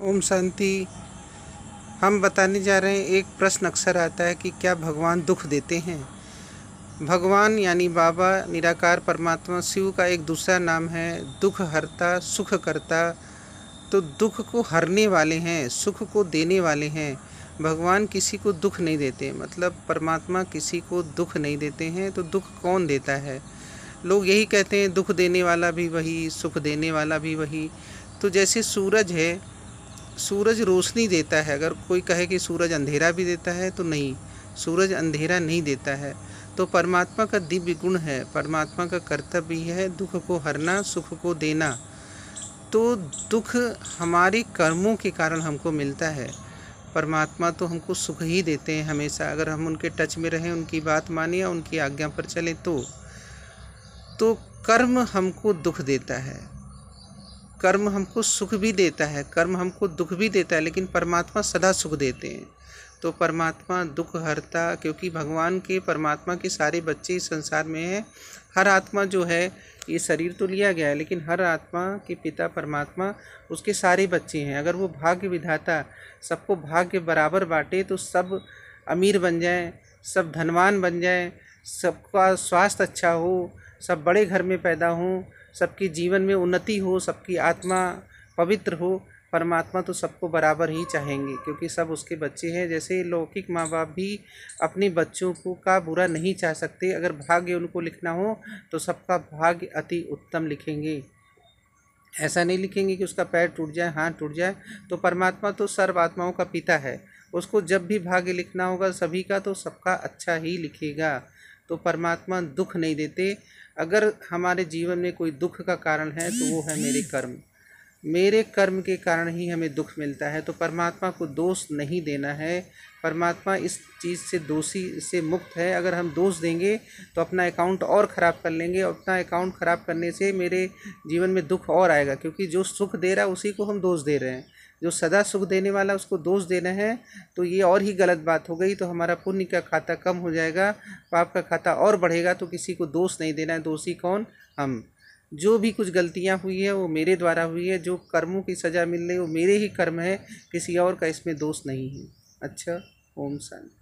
ओम शांति। हम बताने जा रहे हैं, एक प्रश्न अक्सर आता है कि क्या भगवान दुख देते हैं। भगवान यानी बाबा निराकार परमात्मा शिव का एक दूसरा नाम है दुख हरता सुख करता। तो दुख को हरने वाले हैं, सुख को देने वाले हैं। भगवान किसी को दुख नहीं देते, मतलब परमात्मा किसी को दुख नहीं देते हैं। तो दुख कौन देता है? लोग यही कहते हैं दुख देने वाला भी वही, सुख देने वाला भी वही। तो जैसे सूरज है, सूरज रोशनी देता है। अगर कोई कहे कि सूरज अंधेरा भी देता है, तो नहीं, सूरज अंधेरा नहीं देता है। तो परमात्मा का दिव्य गुण है, परमात्मा का कर्तव्य है दुख को हरना, सुख को देना। तो दुख हमारे कर्मों के कारण हमको मिलता है। परमात्मा तो हमको सुख ही देते हैं हमेशा, अगर हम उनके टच में रहें, उनकी बात माने या उनकी आज्ञा पर चलें। तो कर्म हमको दुख देता है, कर्म हमको सुख भी देता है, कर्म हमको दुख भी देता है, लेकिन परमात्मा सदा सुख देते हैं। तो परमात्मा दुख हरता, क्योंकि भगवान के, परमात्मा के सारे बच्चे इस संसार में हैं। हर आत्मा जो है, ये शरीर तो लिया गया है, लेकिन हर आत्मा के पिता परमात्मा, उसके सारे बच्चे हैं। अगर वो भाग्य विधाता सबको भाग्य बराबर बांटे तो सब अमीर बन जाएं, सब धनवान बन जाएं, सबका स्वास्थ्य अच्छा हो, सब बड़े घर में पैदा हों, सबके जीवन में उन्नति हो, सबकी आत्मा पवित्र हो। परमात्मा तो सबको बराबर ही चाहेंगे, क्योंकि सब उसके बच्चे हैं। जैसे लौकिक माँ बाप भी अपने बच्चों को का बुरा नहीं चाह सकते, अगर भाग्य उनको लिखना हो तो सबका भाग्य अति उत्तम लिखेंगे। ऐसा नहीं लिखेंगे कि उसका पैर टूट जाए, हाथ टूट जाए। तो परमात्मा तो सर्व आत्माओं का पिता है, उसको जब भी भाग्य लिखना होगा सभी का, तो सबका अच्छा ही लिखेगा। तो परमात्मा दुख नहीं देते। अगर हमारे जीवन में कोई दुख का कारण है तो वो है मेरे कर्म। मेरे कर्म के कारण ही हमें दुख मिलता है। तो परमात्मा को दोष नहीं देना है। परमात्मा इस चीज़ से दोषी से मुक्त है। अगर हम दोष देंगे तो अपना अकाउंट और ख़राब कर लेंगे, और अपना अकाउंट ख़राब करने से मेरे जीवन में दुख और आएगा, क्योंकि जो सुख दे रहा है उसी को हम दोष दे रहे हैं। जो सदा सुख देने वाला उसको दोष देना है तो ये और ही गलत बात हो गई। तो हमारा पुण्य का खाता कम हो जाएगा, पाप का खाता और बढ़ेगा। तो किसी को दोष नहीं देना है। दोषी कौन? हम। जो भी कुछ गलतियां हुई है वो मेरे द्वारा हुई है, जो कर्मों की सज़ा मिल रही है वो मेरे ही कर्म है, किसी और का इसमें दोष नहीं है। अच्छा, ओम शांति।